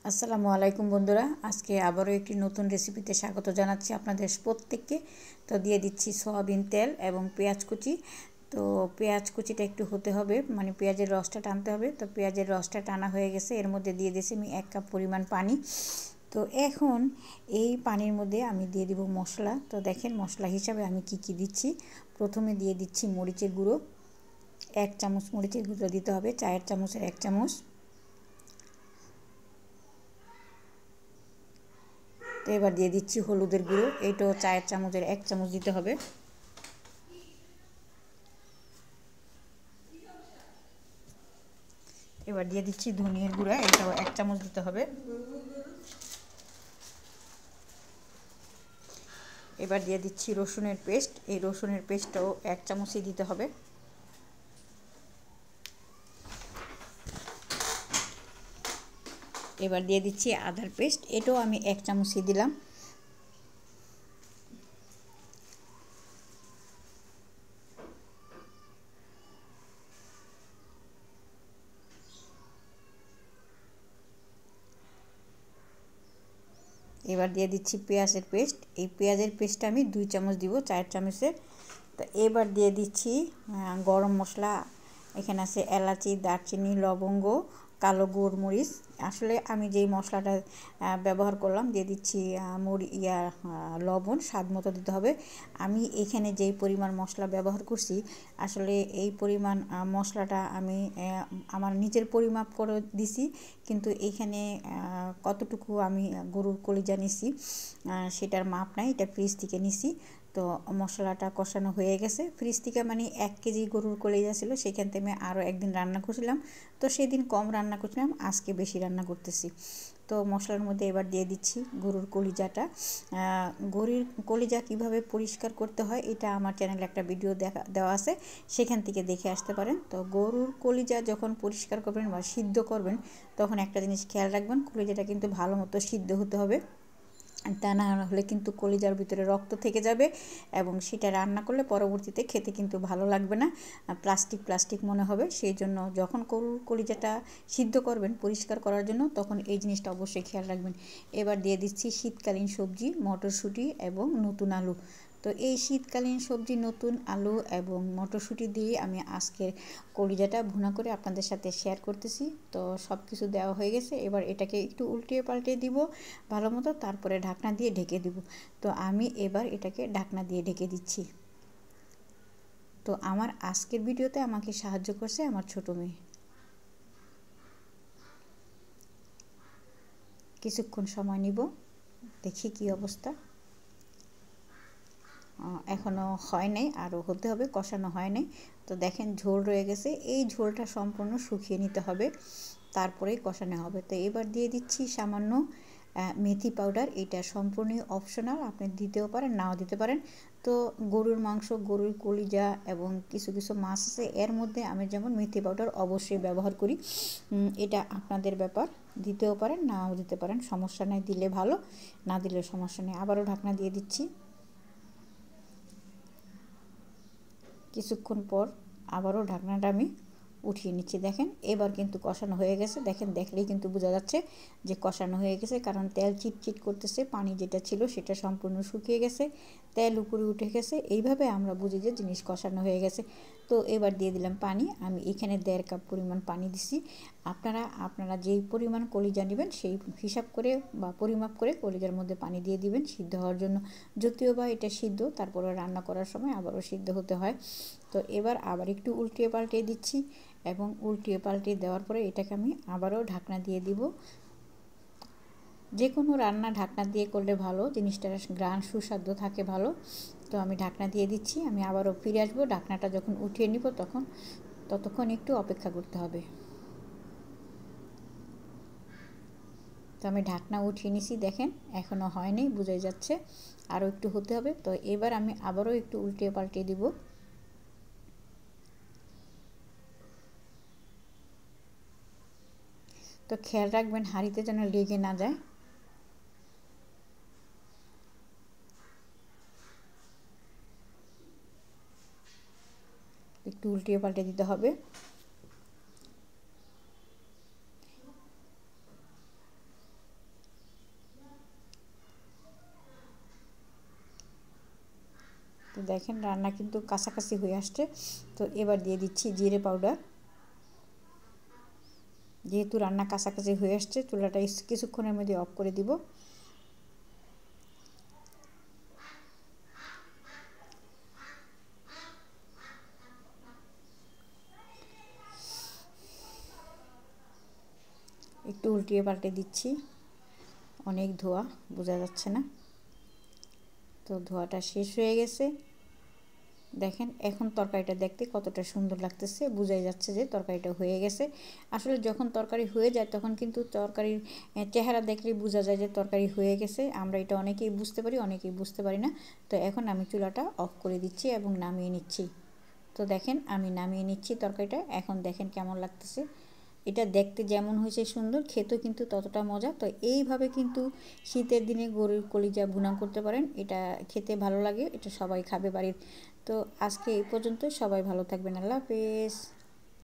আসসালামু আলাইকুম বন্ধুরা, আজকে আবারও একটি নতুন রেসিপিতে স্বাগত জানাচ্ছি আপনাদের প্রত্যেককে। তো দিয়ে দিচ্ছি সয়াবিন তেল এবং পেঁয়াজ কুচি। তো পেঁয়াজ কুচিটা একটু হতে হবে, মানে পেঁয়াজের রসটা টানতে হবে। তো পেঁয়াজের রসটা টানা হয়ে গেছে, এর মধ্যে দিয়ে দিয়েছি আমি 1 কাপ পরিমাণ পানি। তো এখন এই পানির মধ্যে আমি দিয়ে দিব মশলা। তো দেখেন মশলা হিসাবে আমি কি দিচ্ছি। প্রথমে দিয়ে দিচ্ছি মরিচের গুঁড়ো, 1 চামচ মরিচের গুঁড়ো দিতে হবে, চায়ের চামচের 1 চামচ। তো এবার দিয়ে দিচ্ছি হলুদের গুঁড়ো, এইটাও চায়ের চামচের 1 চামচ দিতে হবে। এবার দিয়ে দিচ্ছি ধনিয়ার গুঁড়া, এটাও 1 চামচ দিতে হবে। এবার দিয়ে দিচ্ছি রসুনের পেস্ট, এই রসুনের পেস্টটাও 1 চামচই দিতে হবে। এবার দিয়ে দিচ্ছি আদার পেস্ট, এটাও আমি 1 চামচই দিলাম। এবার দিয়ে দিচ্ছি পেঁয়াজের পেস্ট, এই পেঁয়াজের পেস্টটা আমি 2 চামচ দিব, চায়ের চামচের। তো এবার দিয়ে দিচ্ছি গরম মশলা, এখানে আছে এলাচি, দারচিনি, লবঙ্গ, কালো গোলমরিচ। আসলে আমি যেই মশলাটা ব্যবহার করলাম, দিয়ে দিচ্ছি লবণ স্বাদ মতো দিতে হবে। আমি এখানে যেই পরিমাণ মশলা ব্যবহার করছি, আসলে এই পরিমাণ মশলাটা আমি আমার নিজের পরিমাপ করে দিছি, কিন্তু এখানে কতটুকু আমি গরুর কলিজা নিছি সেটার মাপ নাই, এটা ফ্রিজ থেকে নিছি। তো মশলাটা কষানো হয়ে গেছে ফ্রিজ থেকে, মানে 1 কেজি গরুর কলিজা ছিল, সেখান থেকে আমি আরও একদিন রান্না করছিলাম। তো সেদিন কম রান্না করছিলাম, আজকে বেশি রান্না করতেছি। তো মশলার মধ্যে এবার দিয়ে দিচ্ছি গরুর কলিজাটা। গরুর কলিজা কিভাবে পরিষ্কার করতে হয় এটা আমার চ্যানেলে একটা ভিডিও দেওয়া আছে, সেখান থেকে দেখে আসতে পারেন। তো গরুর কলিজা যখন পরিষ্কার করবেন বা সিদ্ধ করবেন, তখন একটা জিনিস খেয়াল রাখবেন, কলিজাটা কিন্তু ভালো মতো সিদ্ধ হতে হবে। তা না হলে কিন্তু কলিজার ভিতরে রক্ত থেকে যাবে এবং সেটা রান্না করলে পরবর্তীতে খেতে কিন্তু ভালো লাগবে না, প্লাস্টিক মনে হবে। সেই জন্য যখন গরুর কলিজাটা সিদ্ধ করবেন পরিষ্কার করার জন্য, তখন এই জিনিসটা অবশ্যই খেয়াল রাখবেন। এবার দিয়ে দিচ্ছি শীতকালীন সবজি, মটরশুঁটি এবং নতুন আলু। তো এই শীতকালীন সবজি, নতুন আলু এবং মটরশুঁটি দিয়ে আমি আজকের কলিজাটা ভুনা করে আপনাদের সাথে শেয়ার করতেছি। তো সব কিছু দেওয়া হয়ে গেছে, এবার এটাকে একটু উল্টিয়ে পাল্টিয়ে দিব ভালো মতো, তারপরে ঢাকনা দিয়ে ঢেকে দিব। তো আমি এবার এটাকে ঢাকনা দিয়ে ঢেকে দিচ্ছি। তো আমার আজকের ভিডিওতে আমাকে সাহায্য করছে আমার ছোট মেয়ে। কিছুক্ষণ সময় নিব, দেখি কি অবস্থা। এখনও হয় নাই, আরও হতে হবে, কষানো হয় নাই। তো দেখেন ঝোল রয়ে গেছে, এই ঝোলটা সম্পূর্ণ শুকিয়ে নিতে হবে, তারপরেই কষানো হবে। তো এবার দিয়ে দিচ্ছি সামান্য মেথি পাউডার, এটা সম্পূর্ণই অপশনাল, আপনি দিতেও পারেন নাও দিতে পারেন। তো গরুর মাংস, গরুর কলিজা এবং কিছু কিছু মাছ আছে, এর মধ্যে আমি যেমন মেথি পাউডার অবশ্যই ব্যবহার করি। এটা আপনাদের ব্যাপার, দিতেও পারেন নাও দিতে পারেন, সমস্যা নেই, দিলে ভালো, না দিলে সমস্যা নেই। আবারও ঢাকনা দিয়ে দিচ্ছি। কিছুক্ষণ পর আবারও ঢাকনাটা আমি উঠিয়ে নিচ্ছি। দেখেন এবার কিন্তু কষানো হয়ে গেছে, দেখেন দেখলেই কিন্তু বোঝা যাচ্ছে যে কষানো হয়ে গেছে, কারণ তেল চিটচিট করতেছে, পানি যেটা ছিল সেটা সম্পূর্ণ শুকিয়ে গেছে, তেল উপরে উঠে গেছে। এইভাবে আমরা বুঝি যে জিনিস কষানো হয়ে গেছে। তো এবার দিয়ে দিলাম পানি, আমি এখানে 1.5 কাপ পরিমাণ পানি দিছি। আপনারা যেই পরিমাণ কলিজা নেবেন সেই হিসাব করে বা পরিমাপ করে কলিজার মধ্যে পানি দিয়ে দিবেন সিদ্ধ হওয়ার জন্য। যদিও বা এটা সিদ্ধ, তারপরে রান্না করার সময় আবারও সিদ্ধ হতে হয়। তো এবার আবার একটু উল্টিয়ে পাল্টিয়ে দিচ্ছি এবং উল্টিয়ে পাল্টিয়ে দেওয়ার পরে এটাকে আমি আবারও ঢাকনা দিয়ে দিব। যে কোনো রান্না ঢাকনা দিয়ে করলে ভালো, জিনিসটার ঘ্রাণ সুস্বাদু থাকে ভালো। তো আমি ঢাকনা দিয়ে দিচ্ছি, আমি আবারও ফিরে আসবো। ঢাকনাটা যখন উঠিয়ে নিব ততক্ষণ একটু অপেক্ষা করতে হবে। তো আমি ঢাকনা উঠিয়ে নিছি, দেখেন এখনও হয়নি, বোঝাই যাচ্ছে আরও একটু হতে হবে। তো এবার আমি আবারও একটু উল্টিয়ে পাল্টিয়ে দিব। তো খেয়াল রাখবেন হাঁড়িতে যেন লেগে না যায়। একটু উল্টিয়ে পাল্টে দিতে হবে। তো দেখেন রান্না কিন্তু কাছাকাছি হয়ে আসছে। তো এবার দিয়ে দিচ্ছি জিরে পাউডার। যেহেতু রান্না কাছাকাছি হয়ে আসছে, চুলাটা কিছুক্ষণের মধ্যে অফ করে দিব। একটু উল্টিয়ে পাল্টে দিচ্ছি। অনেক ধোয়া, বোঝা যাচ্ছে না। তো ধোয়াটা শেষ হয়ে গেছে। দেখেন এখন তরকারিটা দেখতে কতটা সুন্দর লাগতেছে, বোঝাই যাচ্ছে যে তরকারিটা হয়ে গেছে। আসলে যখন তরকারি হয়ে যায় তখন কিন্তু তরকারির চেহারা দেখলেই বোঝা যায় যে তরকারি হয়ে গেছে। আমরা এটা অনেকেই বুঝতে পারি, অনেকেই বুঝতে পারি না। তো এখন আমি চুলাটা অফ করে দিচ্ছি এবং নামিয়ে নিচ্ছি। তো দেখেন আমি নামিয়ে নিচ্ছি তরকারিটা। এখন দেখেন কেমন লাগতেছে। এটা দেখতে যেমন হয়েছে সুন্দর, খেতেও কিন্তু ততটা মজা। তো এইভাবে কিন্তু শীতের দিনে গরুর কলিজা ভুনা করতে পারেন, এটা খেতে ভালো লাগে, এটা সবাই খাবে বাড়ির। তো আজকে এই পর্যন্ত, সবাই ভালো থাকবেন, আল্লাহ হাফেজ।